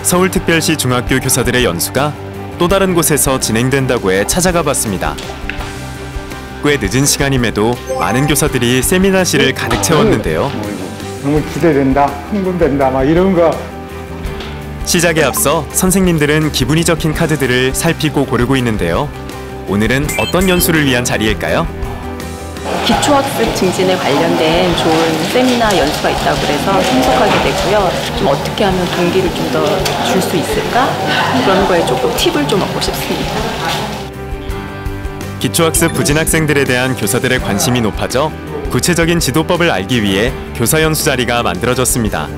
서울특별시 중학교 교사들의 연수가 또 다른 곳에서 진행된다고 해 찾아가 봤습니다. 꽤 늦은 시간임에도 많은 교사들이 세미나실을 가득 채웠는데요. 너무 기대된다, 흥분된다, 막 이런 거. 시작에 앞서 선생님들은 기분이 적힌 카드들을 살피고 고르고 있는데요. 오늘은 어떤 연수를 위한 자리일까요? 기초학습 증진에 관련된 좋은 세미나 연수가 있다고 그래서 참석하게 됐고요. 좀 어떻게 하면 동기를 좀 더 줄 수 있을까? 그런 거에 조금 팁을 좀 얻고 싶습니다. 기초학습 부진 학생들에 대한 교사들의 관심이 높아져 구체적인 지도법을 알기 위해 교사 연수 자리가 만들어졌습니다.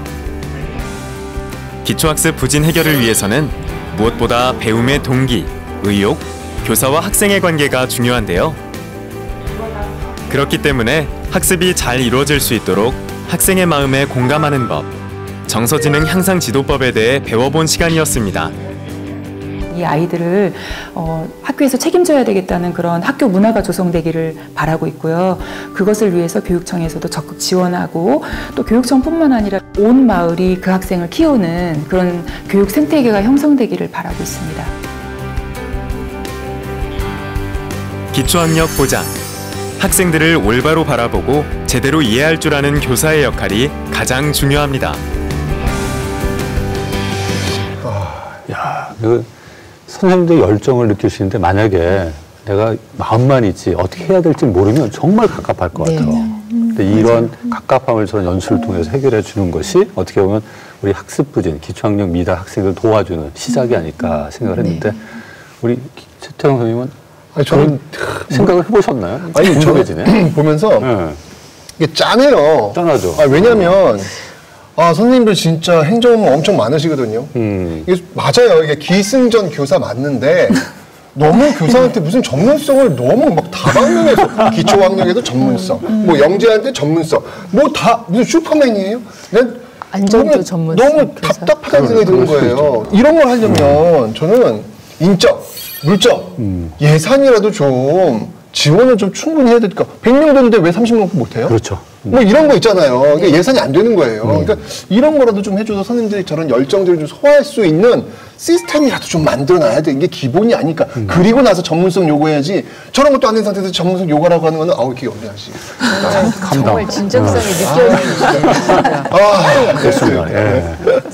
기초학습 부진 해결을 위해서는 무엇보다 배움의 동기, 의욕, 교사와 학생의 관계가 중요한데요. 그렇기 때문에 학습이 잘 이루어질 수 있도록 학생의 마음에 공감하는 법, 정서지능 향상 지도법에 대해 배워본 시간이었습니다. 이 아이들을 학교에서 책임져야 되겠다는 그런 학교 문화가 조성되기를 바라고 있고요. 그것을 위해서 교육청에서도 적극 지원하고 또 교육청뿐만 아니라 온 마을이 그 학생을 키우는 그런 교육 생태계가 형성되기를 바라고 있습니다. 기초학력 보장. 학생들을 올바로 바라보고 제대로 이해할 줄 아는 교사의 역할이 가장 중요합니다. 선생님들 열정을 느낄 수 있는데 만약에 내가 마음만 있지 어떻게 해야 될지 모르면 정말 갑갑할 것 같아요. 근데 이런 갑갑함을 저런 연수를 통해서 해결해 주는 것이 어떻게 보면 우리 학습 부진, 기초학력 미달 학생들 도와주는 시작이 아닐까 생각을 했는데 우리 최태영 선생님은 저는 생각을 해보셨나요? 아니 저는 보면서 이게 짠해요. 짠하죠. 왜냐하면 선생님들 진짜 행정 업무 엄청 많으시거든요. 이게 맞아요. 이게 기승전 교사 맞는데 너무 교사한테 무슨 전문성을 너무 막 다방면에서 기초학력에도 전문성, 뭐 영재한테 전문성, 뭐 다 무슨 슈퍼맨이에요? 안전도 전문성. 너무 답답하다는 생각이 드는 거예요. 이런 걸 하려면 저는 인적, 물적, 예산이라도 좀 지원을 좀 충분히 해야 될까. 100명 되는데 왜 30명 못해요? 그렇죠. 뭐 이런 거 있잖아요. 그러니까 예산이 안 되는 거예요. 그러니까 이런 거라도 좀 해줘서 선생님들이 저런 열정들을 좀 소화할 수 있는 시스템이라도 좀 만들어놔야 돼. 이게 기본이 아니까. 그리고 나서 전문성 요구해야지. 저런 것도 안 된 상태에서 전문성 요구하라고 하는 거는 이렇게 어려하지. 정말 진정성이 느껴지는 그렇습니다.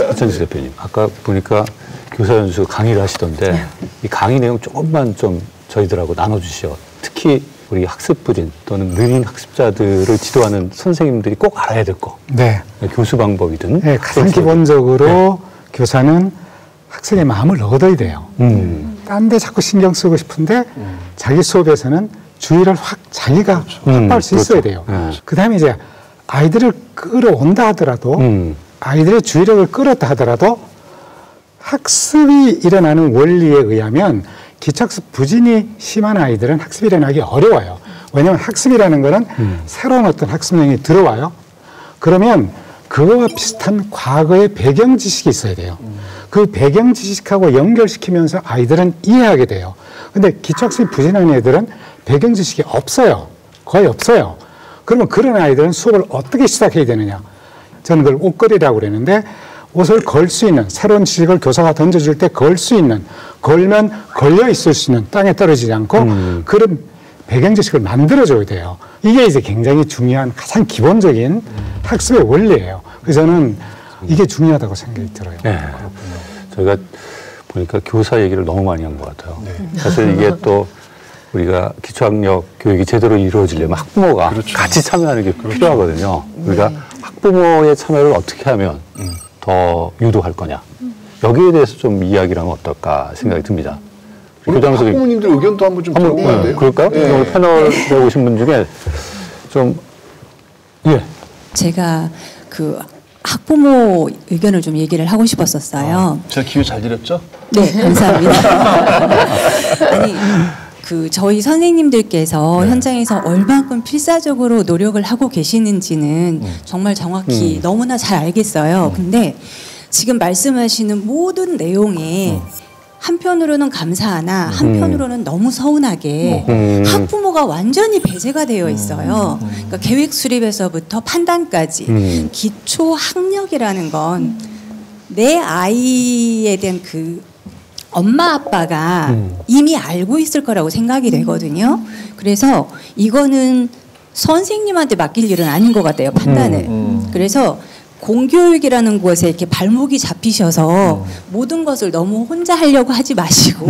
박찬지 대표님, 아까 보니까 교사 연수 강의를 하시던데 이 강의 내용 조금만 좀 저희들하고 나눠주시죠. 특히 우리 학습 부진 또는 느린 학습자들을 지도하는 선생님들이 꼭 알아야 될 거. 네. 교수 방법이든. 네, 가장 기본적으로 교사는 학생의 마음을 얻어야 돼요. 딴 데 자꾸 신경 쓰고 싶은데 자기 수업에서는 주의를 확 자기가 확보할 수 있어야 돼요. 그 다음에 이제 아이들을 끌어온다 하더라도 아이들의 주의력을 끌었다 하더라도 학습이 일어나는 원리에 의하면 기초학습 부진이 심한 아이들은 학습이 일어나기 어려워요. 왜냐하면 학습이라는 거는 새로운 어떤 학습량이 들어와요. 그러면 그거와 비슷한 과거의 배경 지식이 있어야 돼요. 그 배경 지식하고 연결시키면서 아이들은 이해하게 돼요. 근데 기초학습이 부진한 애들은 배경 지식이 없어요. 거의 없어요. 그러면 그런 아이들은 수업을 어떻게 시작해야 되느냐. 저는 그걸 옷걸이라고 그러는데 옷을 걸 수 있는, 새로운 지식을 교사가 던져줄 때 걸 수 있는, 걸면 걸려 있을 수 있는, 땅에 떨어지지 않고 그런 배경 지식을 만들어줘야 돼요. 이게 이제 굉장히 중요한 가장 기본적인 학습의 원리예요. 그래서 저는 이게 중요하다고 생각이 들어요. 네. 저희가 보니까 교사 얘기를 너무 많이 한 것 같아요. 사실 이게 또 우리가 기초학력 교육이 제대로 이루어지려면 학부모가 같이 참여하는 게 필요하거든요. 우리가 학부모의 참여를 어떻게 하면 더 유도할 거냐. 여기에 대해서 좀 이야기를 하면 어떨까 생각이 듭니다. 학부모님들 의견도 한번 좀 들어보는데요. 그럴까요? 네. 오늘 패널에 오신 분 중에 좀 제가 그 학부모 의견을 좀 얘기를 하고 싶었었어요. 제가 기회 잘 드렸죠? 네, 감사합니다. 아니, 그 저희 선생님들께서 현장에서 얼만큼 필사적으로 노력을 하고 계시는지는 정말 정확히 너무나 잘 알겠어요. 근데 지금 말씀하시는 모든 내용에 한편으로는 감사하나 한편으로는 너무 서운하게 학부모가 완전히 배제가 되어 있어요. 그러니까 계획 수립에서부터 판단까지 기초 학력이라는 건 내 아이에 대한 그 엄마 아빠가 이미 알고 있을 거라고 생각이 되거든요. 그래서 이거는 선생님한테 맡길 일은 아닌 것 같아요, 판단을. 그래서 공교육이라는 곳에 이렇게 발목이 잡히셔서 모든 것을 너무 혼자 하려고 하지 마시고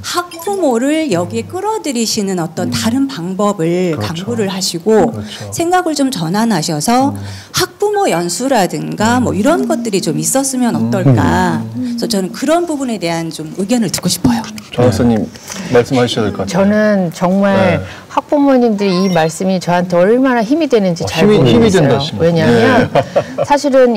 학부모를 여기에 끌어들이시는 어떤 다른 방법을 강구를 하시고 생각을 좀 전환하셔서 학부모 연수라든가 뭐 이런 것들이 좀 있었으면 어떨까. 그래서 저는 그런 부분에 대한 좀 의견을 듣고 싶어요. 정 박사님 말씀하셔야 될 것 같아요. 저는 정말 학부모님들이 이 말씀이 저한테 얼마나 힘이 되는지 잘 모르겠어요. 왜냐하면 사실은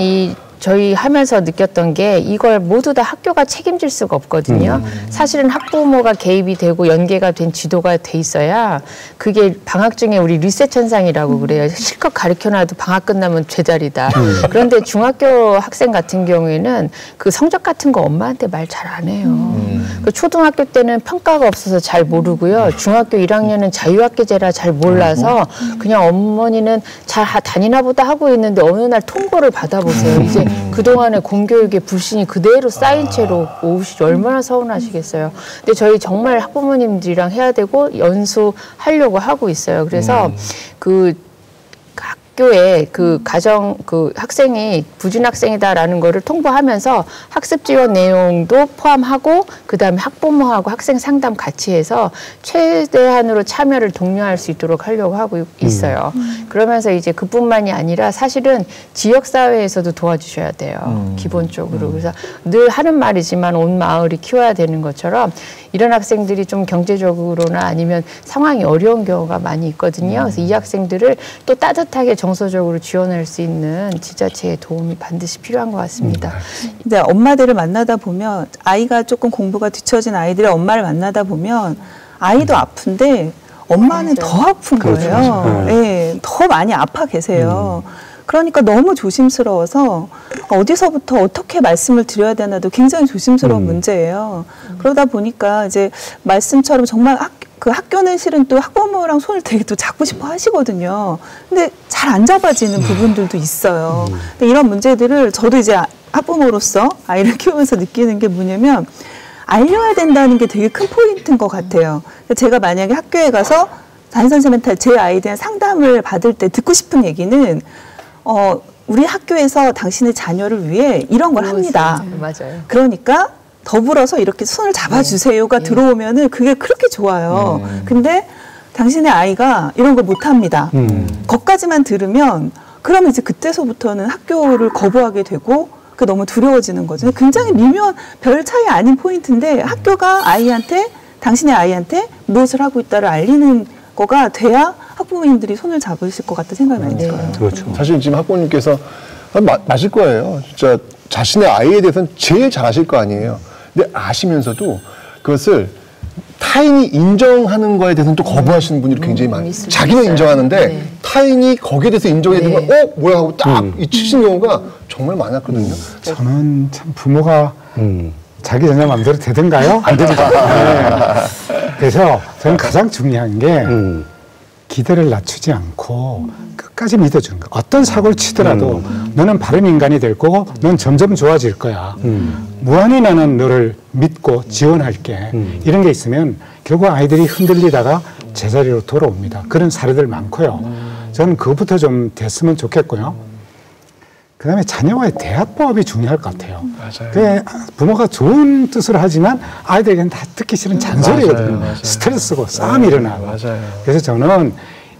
저희 하면서 느꼈던 게 이걸 모두 다 학교가 책임질 수가 없거든요. 사실은 학부모가 개입이 되고 연계가 된 지도가 돼 있어야 그게 방학 중에 우리 리셋 현상이라고 그래요. 실컷 가르쳐놔도 방학 끝나면 제자리다. 그런데 중학교 학생 같은 경우에는 그 성적 같은 거 엄마한테 말 잘 안 해요. 그 초등학교 때는 평가가 없어서 잘 모르고요. 중학교 1학년은 자유학계제라 잘 몰라서 그냥 어머니는 잘 다니나 보다 하고 있는데 어느 날 통보를 받아보세요. 이제 그동안의 공교육의 불신이 그대로 쌓인 채로 오시죠. 얼마나 서운하시겠어요. 근데 저희 정말 학부모님들이랑 해야 되고 연수하려고 하고 있어요. 그래서 그 학교에 그 가정 그 학생이 부진 학생이다라는 거를 통보하면서 학습 지원 내용도 포함하고 그다음에 학부모하고 학생 상담 같이 해서 최대한으로 참여를 독려할 수 있도록 하려고 하고 있어요. 그러면서 이제 그뿐만이 아니라 사실은 지역 사회에서도 도와주셔야 돼요. 기본적으로. 그래서 늘 하는 말이지만 온 마을이 키워야 되는 것처럼 이런 학생들이 좀 경제적으로나 아니면 상황이 어려운 경우가 많이 있거든요. 그래서 이 학생들을 또 따뜻하게 정서적으로 지원할 수 있는 지자체의 도움이 반드시 필요한 것 같습니다. 근데 엄마들을 만나다 보면 아이가 조금 공부가 뒤처진 아이들의 엄마를 만나다 보면 아이도 아픈데 엄마는 더 아픈 거예요. 네, 더 많이 아파 계세요. 그러니까 너무 조심스러워서 어디서부터 어떻게 말씀을 드려야 되나도 굉장히 조심스러운 문제예요. 그러다 보니까 이제 말씀처럼 정말 그 학교는 실은 또 학부모랑 손을 되게 또 잡고 싶어 하시거든요. 근데 잘 안 잡아지는 부분들도 있어요. 근데 이런 문제들을 저도 이제 학부모로서 아이를 키우면서 느끼는 게 뭐냐면 알려야 된다는 게 되게 큰 포인트인 것 같아요. 제가 만약에 학교에 가서 담임선생님한테 제 아이에 대한 상담을 받을 때 듣고 싶은 얘기는 우리 학교에서 당신의 자녀를 위해 이런 걸 합니다. 맞아요. 그러니까 더불어서 이렇게 손을 잡아주세요가 들어오면은 그게 그렇게 좋아요. 근데 당신의 아이가 이런 걸 못합니다. 거기까지만 들으면 그러면 이제 그때서부터는 학교를 거부하게 되고 그게 너무 두려워지는 거죠. 굉장히 미묘한 별 차이 아닌 포인트인데 학교가 당신의 아이한테 무엇을 하고 있다를 알리는 거가 돼야 학부모님들이 손을 잡으실 것 같다 생각이 많이 들어요. 그렇죠. 사실 지금 학부모님께서 맞을 거예요. 진짜 자신의 아이에 대해서는 제일 잘 아실 거 아니에요. 근데 아시면서도 그것을 타인이 인정하는 거에 대해서는 또 거부하시는 분들이 굉장히 많아요. 자기는 인정하는데 타인이 거기에 대해서 인정해 주면 뭐야 하고 딱 치신 경우가 정말 많았거든요. 저는 참 부모가 자기 자녀 마음대로 되든가요? 안 됩니다. 그래서 저는 가장 중요한 게 기대를 낮추지 않고 끝까지 믿어주는 거. 어떤 사고를 치더라도 너는 바른 인간이 될 거고 넌 점점 좋아질 거야. 무한히 나는 너를 믿고 지원할게. 이런 게 있으면 결국 아이들이 흔들리다가 제자리로 돌아옵니다. 그런 사례들 많고요. 저는 그것부터 좀 됐으면 좋겠고요. 그다음에 자녀와의 대화법이 중요할 것 같아요. 맞아요. 부모가 좋은 뜻으로 하지만 아이들에게는 다 듣기 싫은 잔소리거든요. 맞아요. 스트레스고 싸움이 일어나고. 맞아요. 그래서 저는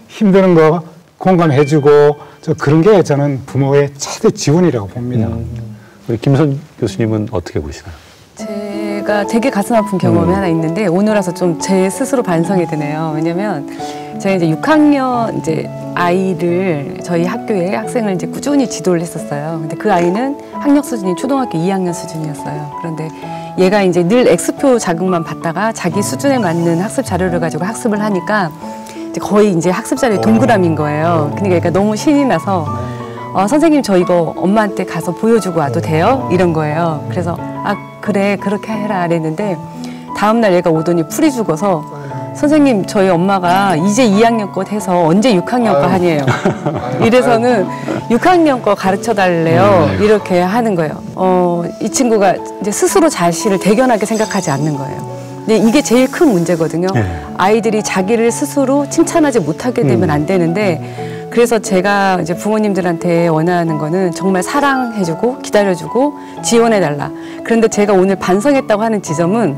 힘드는 거 공감해주고 그런 게 저는 부모의 최대 지원이라고 봅니다. 우리 김선 교수님은 어떻게 보시나요? 제가 되게 가슴 아픈 경험이 하나 있는데 오늘 와서 좀 제 스스로 반성이 되네요. 왜냐면 제가 이제 6학년 이제 아이를 저희 학교에 학생을 이제 꾸준히 지도를 했었어요. 근데 그 아이는 학력 수준이 초등학교 2학년 수준이었어요. 그런데 얘가 이제 늘 X표 자극만 받다가 자기 수준에 맞는 학습 자료를 가지고 학습을 하니까 이제 거의 이제 학습 자료에 동그라미인 거예요. 그러니까 얘가 너무 신이 나서 선생님 저 이거 엄마한테 가서 보여주고 와도 돼요? 이런 거예요. 그래서 아 그래 그렇게 해라 그랬는데 다음날 얘가 오더니 풀이 죽어서 선생님 저희 엄마가 이제 2학년 것 해서 언제 6학년 거 하니에요. 이래서는 6학년 거 가르쳐 달래요. 이렇게 하는 거예요. 이 친구가 이제 스스로 자신을 대견하게 생각하지 않는 거예요. 근데 이게 제일 큰 문제거든요. 아이들이 자기를 스스로 칭찬하지 못하게 되면 안 되는데 그래서 제가 이제 부모님들한테 원하는 거는 정말 사랑해주고 기다려주고 지원해달라. 그런데 제가 오늘 반성했다고 하는 지점은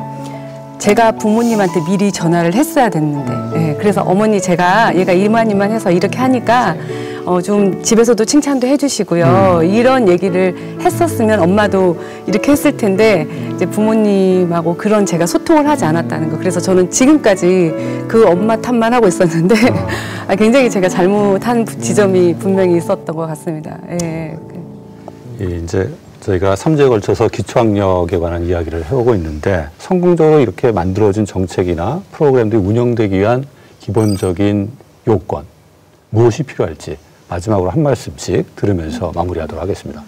제가 부모님한테 미리 전화를 했어야 됐는데 그래서 어머니 제가 얘가 이만 해서 이렇게 하니까 좀 집에서도 칭찬도 해주시고요. 이런 얘기를 했었으면 엄마도 이렇게 했을 텐데 이제 부모님하고 그런 제가 소통을 하지 않았다는 거. 그래서 저는 지금까지 그 엄마 탓만 하고 있었는데 굉장히 제가 잘못한 지점이 분명히 있었던 것 같습니다. 예, 이제 저희가 3주에 걸쳐서 기초학력에 관한 이야기를 해오고 있는데 성공적으로 이렇게 만들어진 정책이나 프로그램들이 운영되기 위한 기본적인 요건, 무엇이 필요할지 마지막으로 한 말씀씩 들으면서 마무리하도록 하겠습니다.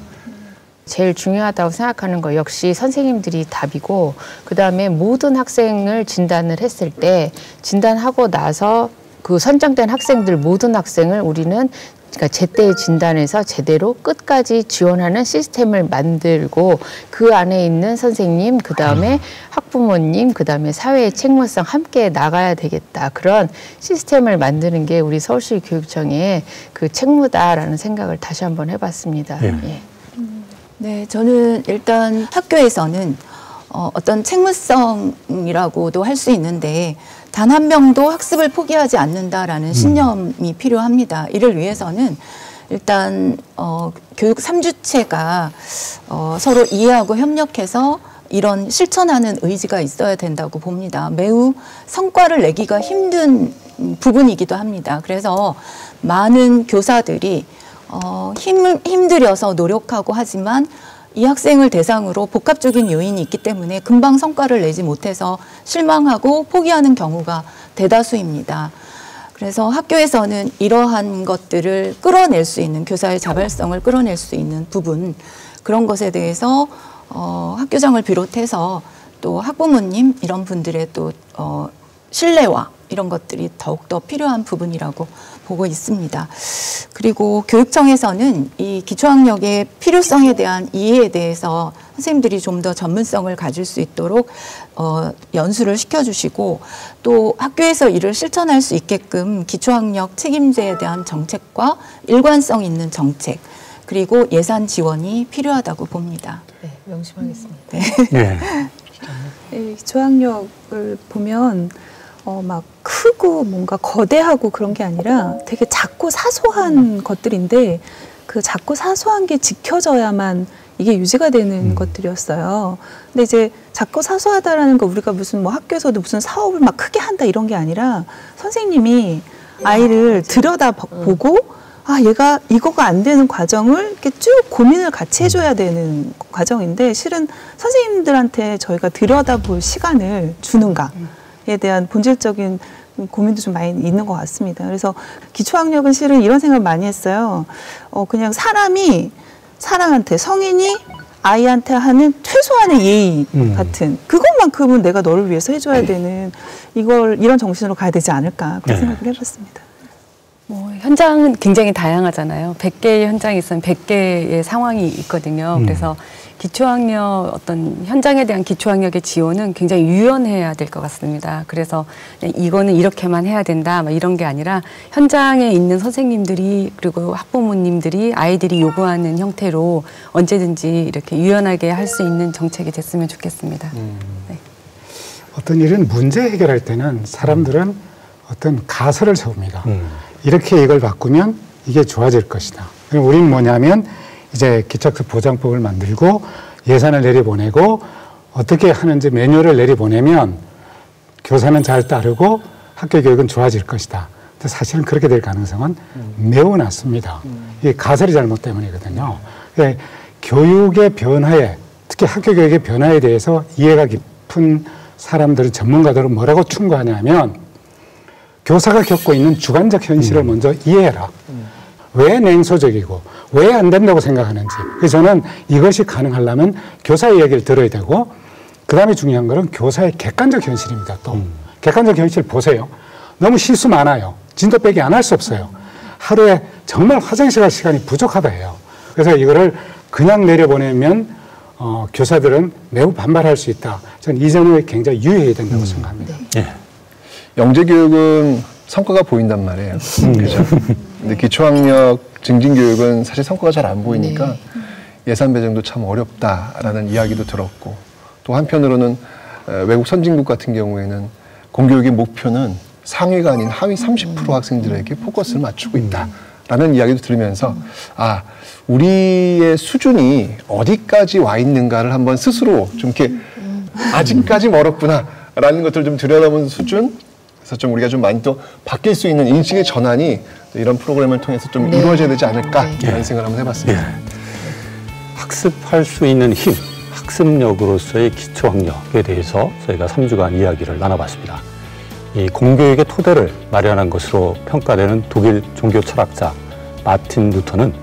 제일 중요하다고 생각하는 거 역시 선생님들이 답이고 그다음에 모든 학생을 진단을 했을 때 진단하고 나서 그 선정된 학생들 모든 학생을 우리는 그러니까 제때 진단해서 제대로 끝까지 지원하는 시스템을 만들고 그 안에 있는 선생님, 그다음에 학부모님, 그다음에 사회의 책무성 함께 나가야 되겠다. 그런 시스템을 만드는 게 우리 서울시 교육청의 그 책무다라는 생각을 다시 한번 해봤습니다. 예. 네, 저는 일단 학교에서는 어떤 책무성이라고도 할 수 있는데 단 한 명도 학습을 포기하지 않는다라는 신념이 필요합니다. 이를 위해서는 일단 교육 3주체가 서로 이해하고 협력해서 이런 실천하는 의지가 있어야 된다고 봅니다. 매우 성과를 내기가 힘든 부분이기도 합니다. 그래서 많은 교사들이 힘들여서 노력하고 하지만 이 학생을 대상으로 복합적인 요인이 있기 때문에 금방 성과를 내지 못해서 실망하고 포기하는 경우가 대다수입니다. 그래서 학교에서는 이러한 것들을 끌어낼 수 있는 교사의 자발성을 끌어낼 수 있는 부분 그런 것에 대해서 학교장을 비롯해서 또 학부모님 이런 분들의 또 신뢰와 이런 것들이 더욱더 필요한 부분이라고 보고 있습니다. 그리고 교육청에서는 이 기초학력의 필요성에 대한 이해에 대해서 선생님들이 좀 더 전문성을 가질 수 있도록 연수를 시켜주시고 또 학교에서 이를 실천할 수 있게끔 기초학력 책임제에 대한 정책과 일관성 있는 정책 그리고 예산 지원이 필요하다고 봅니다. 네, 명심하겠습니다. 네. 네, 기초학력을 보면 막 크고 뭔가 거대하고 그런 게 아니라 되게 작고 사소한 것들인데 그 작고 사소한 게 지켜져야만 이게 유지가 되는 것들이었어요. 근데 이제 작고 사소하다라는 거 우리가 무슨 뭐 학교에서도 무슨 사업을 막 크게 한다 이런 게 아니라 선생님이 아이를 들여다보고 아 얘가 이거가 안 되는 과정을 이렇게 쭉 고민을 같이 해줘야 되는 과정인데 실은 선생님들한테 저희가 들여다볼 시간을 주는가에 대한 본질적인 고민도 좀 많이 있는 것 같습니다. 그래서 기초학력은 실은 이런 생각을 많이 했어요. 그냥 사람한테 성인이 아이한테 하는 최소한의 예의 같은 그것만큼은 내가 너를 위해서 해줘야 되는 이런 정신으로 가야 되지 않을까 그런 생각을 해봤습니다. 현장은 굉장히 다양하잖아요. 100개의 현장이 있으면 100개의 상황이 있거든요. 그래서 기초학력 어떤 현장에 대한 기초학력의 지원은 굉장히 유연해야 될 것 같습니다. 그래서 이거는 이렇게만 해야 된다 막 이런 게 아니라 현장에 있는 선생님들이 그리고 학부모님들이 아이들이 요구하는 형태로 언제든지 이렇게 유연하게 할 수 있는 정책이 됐으면 좋겠습니다. 네. 어떤 이런 문제 해결할 때는 사람들은 어떤 가설을 세웁니다. 이렇게 이걸 바꾸면 이게 좋아질 것이다. 우리는 뭐냐면 이제 기초학습 보장법을 만들고 예산을 내려보내고 어떻게 하는지 매뉴얼을 내려보내면 교사는 잘 따르고 학교 교육은 좋아질 것이다. 근데 사실은 그렇게 될 가능성은 매우 낮습니다. 이게 가설이 잘못 때문이거든요. 교육의 변화에, 특히 학교 교육의 변화에 대해서 이해가 깊은 사람들은 전문가들은 뭐라고 충고하냐면 교사가 겪고 있는 주관적 현실을 먼저 이해해라. 왜 냉소적이고 왜 안 된다고 생각하는지. 그래서 저는 이것이 가능하려면 교사의 이야기를 들어야 되고 그다음에 중요한 거는 교사의 객관적 현실입니다. 또 객관적 현실 보세요. 너무 실수 많아요. 진도 빼기 안 할 수 없어요. 하루에 정말 화장실 갈 시간이 부족하다 해요. 그래서 이거를 그냥 내려보내면 교사들은 매우 반발할 수 있다. 저는 이 점이 굉장히 유의해야 된다고 생각합니다. 네. 영재교육은 성과가 보인단 말이에요. 그죠? 근데 기초학력 증진교육은 사실 성과가 잘 안 보이니까 예산 배정도 참 어렵다라는 이야기도 들었고 또 한편으로는 외국 선진국 같은 경우에는 공교육의 목표는 상위가 아닌 하위 30% 학생들에게 포커스를 맞추고 있다라는 이야기도 들으면서 아, 우리의 수준이 어디까지 와 있는가를 한번 스스로 좀 이렇게 아직까지 멀었구나라는 것들을 좀 들여다보는 수준. 그래서 좀 우리가 좀 많이 또 바뀔 수 있는 인식의 전환이 이런 프로그램을 통해서 좀 이루어져야 되지 않을까라는 생각을 한번 해봤습니다. 학습할 수 있는 힘, 학습력으로서의 기초학력에 대해서 저희가 3주간 이야기를 나눠봤습니다. 이 공교육의 토대를 마련한 것으로 평가되는 독일 종교 철학자 마틴 루터는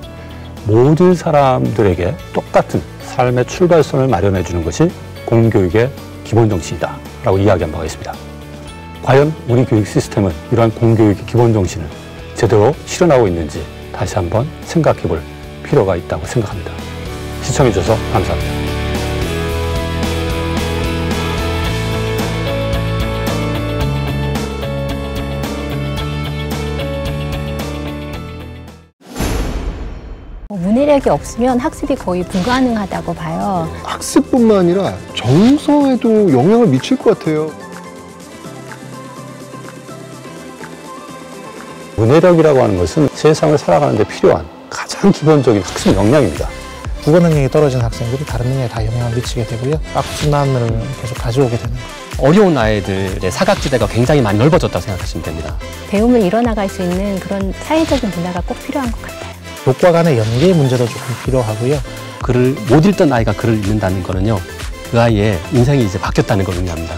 모든 사람들에게 똑같은 삶의 출발선을 마련해 주는 것이 공교육의 기본 정신이다 라고 이야기한 바가 있습니다. 과연 우리 교육 시스템은 이러한 공교육의 기본 정신을 제대로 실현하고 있는지 다시 한번 생각해 볼 필요가 있다고 생각합니다. 시청해 주셔서 감사합니다. 문해력이 없으면 학습이 거의 불가능하다고 봐요. 학습뿐만 아니라 정서에도 영향을 미칠 것 같아요. 문해력이라고 하는 것은 세상을 살아가는 데 필요한 가장 기본적인 학습 역량입니다. 국어 능력이 떨어진 학생들이 다른 능력에 다 영향을 미치게 되고요. 악순환을 계속 가져오게 되는 거죠. 어려운 아이들의 사각지대가 굉장히 많이 넓어졌다고 생각하시면 됩니다. 배움을 이뤄나갈 수 있는 그런 사회적인 문화가 꼭 필요한 것 같아요. 교과 간의 연계 문제도 조금 필요하고요. 글을 못 읽던 아이가 글을 읽는다는 거는요, 그 아이의 인생이 이제 바뀌었다는 걸 의미합니다.